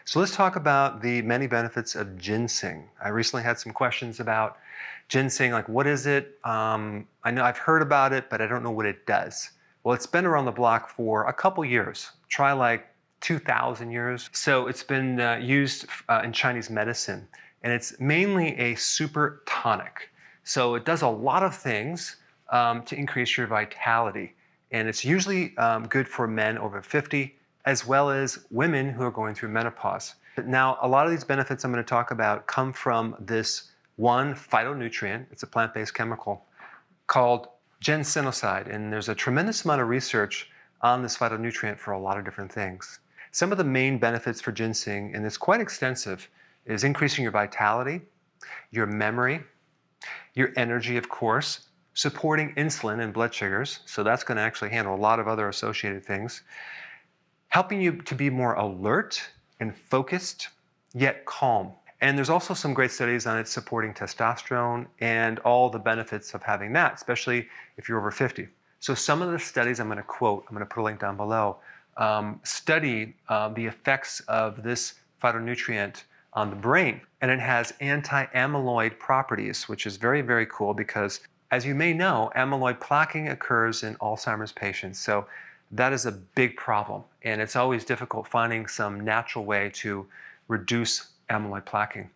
So let's talk about the many benefits of ginseng. I recently had some questions about ginseng, like what is it? I know I've heard about it, but I don't know what it does. Well, it's been around the block for a couple years. Try like 2,000 years. So it's been used in Chinese medicine, and it's mainly a super tonic. So it does a lot of things to increase your vitality. And it's usually good for men over 50, as well as women who are going through menopause. Now, a lot of these benefits I'm going to talk about come from this one phytonutrient. It's a plant-based chemical called ginsenoside, and there's a tremendous amount of research on this phytonutrient for a lot of different things. Some of the main benefits for ginseng, and it's quite extensive, is increasing your vitality, your memory, your energy, of course, supporting insulin and blood sugars, so that's going to actually handle a lot of other associated things, helping you to be more alert and focused, yet calm. And there's also some great studies on it supporting testosterone and all the benefits of having that, especially if you're over 50. So some of the studies I'm going to quote, I'm going to put a link down below, study the effects of this phytonutrient on the brain. And it has anti-amyloid properties, which is very, very cool because, as you may know, amyloid plaquing occurs in Alzheimer's patients. So that is a big problem. And it's always difficult finding some natural way to reduce amyloid plaquing.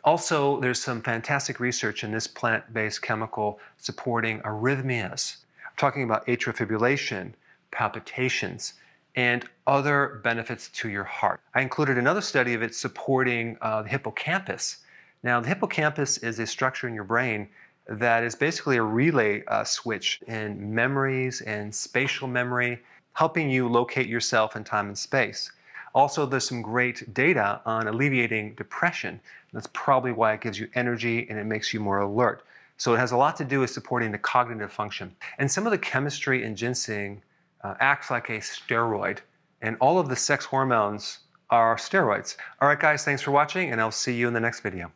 Also, there's some fantastic research in this plant-based chemical supporting arrhythmias. I'm talking about atrial fibrillation, palpitations, and other benefits to your heart. I included another study of it supporting the hippocampus. Now, the hippocampus is a structure in your brain that is basically a relay switch in memories and spatial memory, helping you locate yourself in time and space. Also, there's some great data on alleviating depression. That's probably why it gives you energy and it makes you more alert. So it has a lot to do with supporting the cognitive function. And some of the chemistry in ginseng acts like a steroid, and all of the sex hormones are steroids. All right, guys, thanks for watching, and I'll see you in the next video.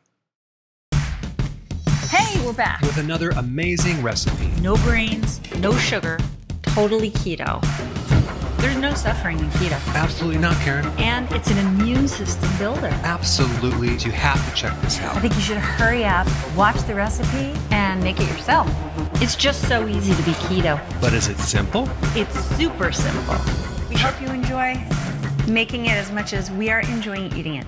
Hey, we're back With another amazing recipe. no grains, no sugar, totally keto. There's no suffering in keto. Absolutely not, Karen. And it's an immune system builder. Absolutely. You have to check this I out. think you should hurry up, watch the recipe, and make it yourself. It's just so easy to be keto. But is it simple? It's super simple. We hope you enjoy making it as much as we are enjoying eating it.